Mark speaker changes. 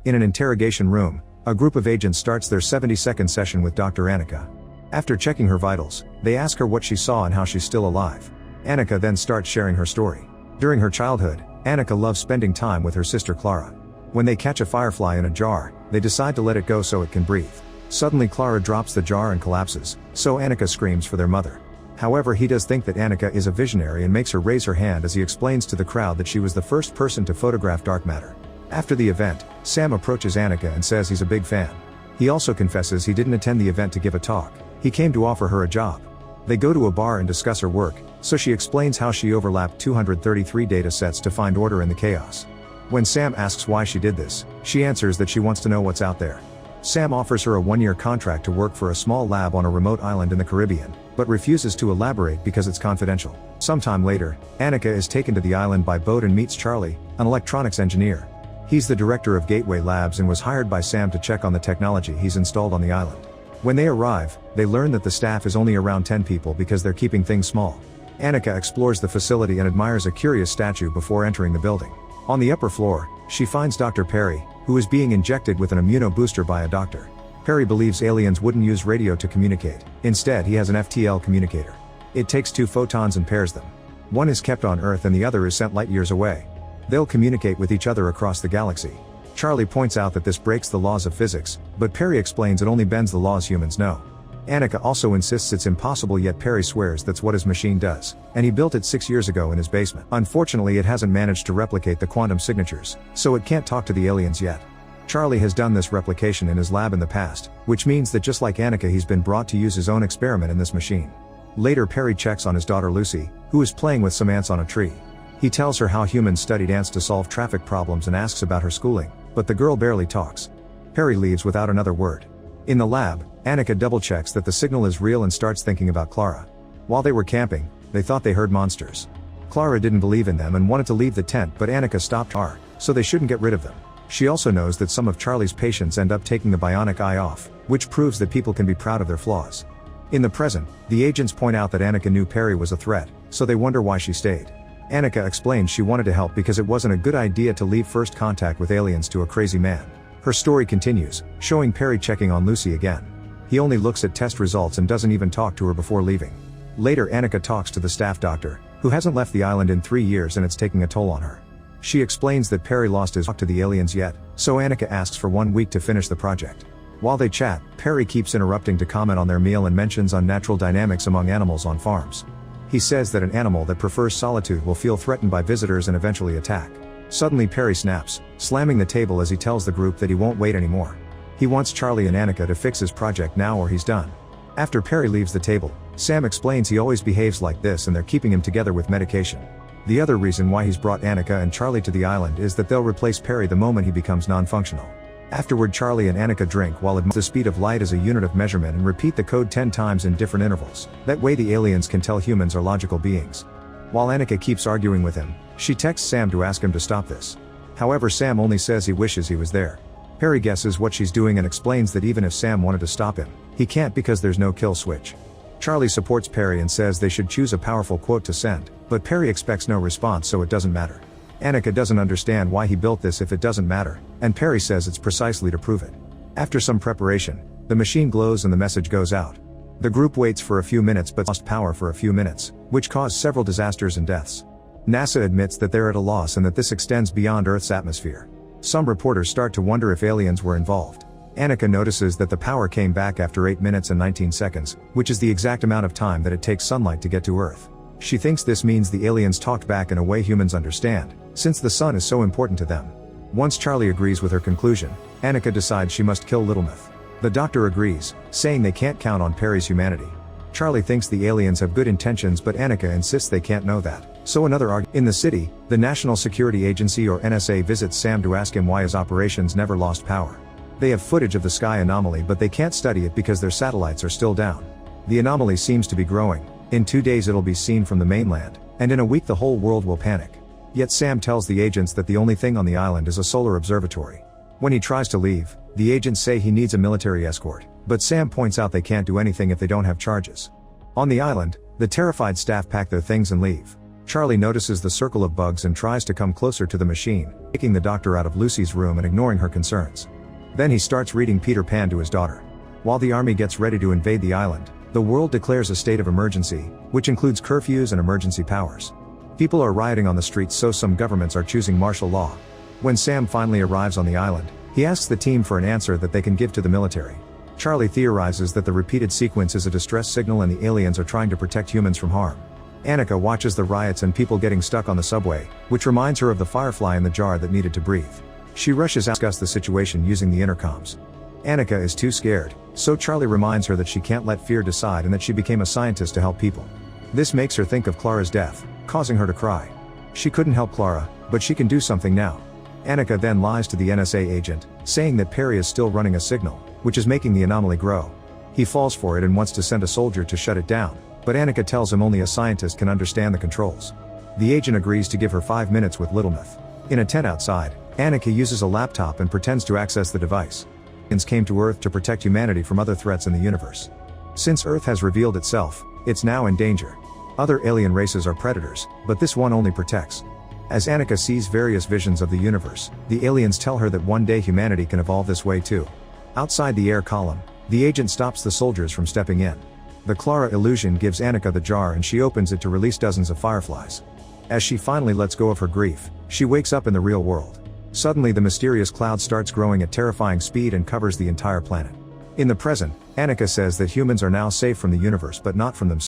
Speaker 1: In an interrogation room, a group of agents starts their 70-second session with Dr. Annika. After checking her vitals, they ask her what she saw and how she's still alive. Annika then starts sharing her story. During her childhood, Annika loves spending time with her sister Clara. When they catch a firefly in a jar, they decide to let it go so it can breathe. Suddenly Clara drops the jar and collapses, so Annika screams for their mother. However, he does think that Annika is a visionary and makes her raise her hand as he explains to the crowd that she was the first person to photograph dark matter. After the event, Sam approaches Annika and says he's a big fan. He also confesses he didn't attend the event to give a talk, he came to offer her a job. They go to a bar and discuss her work, so she explains how she overlapped 233 data sets to find order in the chaos. When Sam asks why she did this, she answers that she wants to know what's out there. Sam offers her a 1-year contract to work for a small lab on a remote island in the Caribbean, but refuses to elaborate because it's confidential. Sometime later, Annika is taken to the island by boat and meets Charlie, an electronics engineer. He's the director of Gateway Labs and was hired by Sam to check on the technology he's installed on the island. When they arrive, they learn that the staff is only around 10 people because they're keeping things small. Annika explores the facility and admires a curious statue before entering the building. On the upper floor, she finds Dr. Perry, who is being injected with an immunobooster by a doctor. Perry believes aliens wouldn't use radio to communicate, instead he has an FTL communicator. It takes 2 photons and pairs them. One is kept on Earth and the other is sent light years away. They'll communicate with each other across the galaxy. Charlie points out that this breaks the laws of physics, but Perry explains it only bends the laws humans know. Annika also insists it's impossible, yet Perry swears that's what his machine does, and he built it 6 years ago in his basement. Unfortunately, it hasn't managed to replicate the quantum signatures, so it can't talk to the aliens yet. Charlie has done this replication in his lab in the past, which means that just like Annika, he's been brought to use his own experiment in this machine. Later, Perry checks on his daughter Lucy, who is playing with some ants on a tree. He tells her how humans studied ants to solve traffic problems and asks about her schooling, but the girl barely talks. Perry leaves without another word. In the lab, Annika double-checks that the signal is real and starts thinking about Clara. While they were camping, they thought they heard monsters. Clara didn't believe in them and wanted to leave the tent, but Annika stopped her, so they shouldn't get rid of them. She also knows that some of Charlie's patients end up taking the bionic eye off, which proves that people can be proud of their flaws. In the present, the agents point out that Annika knew Perry was a threat, so they wonder why she stayed. Annika explains she wanted to help because it wasn't a good idea to leave first contact with aliens to a crazy man. Her story continues, showing Perry checking on Lucy again. He only looks at test results and doesn't even talk to her before leaving. Later, Annika talks to the staff doctor, who hasn't left the island in 3 years and it's taking a toll on her. She explains that Perry lost his talk to the aliens yet, so Annika asks for 1 week to finish the project. While they chat, Perry keeps interrupting to comment on their meal and mentions unnatural dynamics among animals on farms. He says that an animal that prefers solitude will feel threatened by visitors and eventually attack. Suddenly Perry snaps, slamming the table as he tells the group that he won't wait anymore. He wants Charlie and Annika to fix his project now or he's done. After Perry leaves the table, Sam explains he always behaves like this and they're keeping him together with medication. The other reason why he's brought Annika and Charlie to the island is that they'll replace Perry the moment he becomes non-functional. Afterward, Charlie and Annika drink while admiring the speed of light as a unit of measurement and repeat the code 10 times in different intervals. That way the aliens can tell humans are logical beings. While Annika keeps arguing with him, she texts Sam to ask him to stop this. However, Sam only says he wishes he was there. Perry guesses what she's doing and explains that even if Sam wanted to stop him, he can't because there's no kill switch. Charlie supports Perry and says they should choose a powerful quote to send, but Perry expects no response, so it doesn't matter. Annika doesn't understand why he built this if it doesn't matter, and Perry says it's precisely to prove it. After some preparation, the machine glows and the message goes out. The group waits for a few minutes but lost power for a few minutes, which caused several disasters and deaths. NASA admits that they're at a loss and that this extends beyond Earth's atmosphere. Some reporters start to wonder if aliens were involved. Annika notices that the power came back after 8 minutes and 19 seconds, which is the exact amount of time that it takes sunlight to get to Earth. She thinks this means the aliens talked back in a way humans understand, since the sun is so important to them. Once Charlie agrees with her conclusion, Annika decides she must kill Little Myth. The doctor agrees, saying they can't count on Perry's humanity. Charlie thinks the aliens have good intentions, but Annika insists they can't know that. So another argument. In the city, the National Security Agency or NSA visits Sam to ask him why his operations never lost power. They have footage of the sky anomaly, but they can't study it because their satellites are still down. The anomaly seems to be growing. In 2 days it'll be seen from the mainland, and in a week the whole world will panic. Yet Sam tells the agents that the only thing on the island is a solar observatory. When he tries to leave, the agents say he needs a military escort, but Sam points out they can't do anything if they don't have charges. On the island, the terrified staff pack their things and leave. Charlie notices the circle of bugs and tries to come closer to the machine, kicking the doctor out of Lucy's room and ignoring her concerns. Then he starts reading Peter Pan to his daughter. While the army gets ready to invade the island, the world declares a state of emergency, which includes curfews and emergency powers. People are rioting on the streets, so some governments are choosing martial law. When Sam finally arrives on the island, he asks the team for an answer that they can give to the military. Charlie theorizes that the repeated sequence is a distress signal and the aliens are trying to protect humans from harm. Annika watches the riots and people getting stuck on the subway, which reminds her of the firefly in the jar that needed to breathe. She rushes out to discuss the situation using the intercoms. Annika is too scared, so Charlie reminds her that she can't let fear decide and that she became a scientist to help people. This makes her think of Clara's death, causing her to cry. She couldn't help Clara, but she can do something now. Annika then lies to the NSA agent, saying that Perry is still running a signal, which is making the anomaly grow. He falls for it and wants to send a soldier to shut it down, but Annika tells him only a scientist can understand the controls. The agent agrees to give her 5 minutes with Littlemouth. In a tent outside, Annika uses a laptop and pretends to access the device. Aliens came to Earth to protect humanity from other threats in the universe. Since Earth has revealed itself, it's now in danger. Other alien races are predators, but this one only protects. As Annika sees various visions of the universe, the aliens tell her that one day humanity can evolve this way too. Outside the air column, the agent stops the soldiers from stepping in. The Clara illusion gives Annika the jar and she opens it to release dozens of fireflies. As she finally lets go of her grief, she wakes up in the real world. Suddenly the mysterious cloud starts growing at terrifying speed and covers the entire planet. In the present, Annika says that humans are now safe from the universe but not from themselves.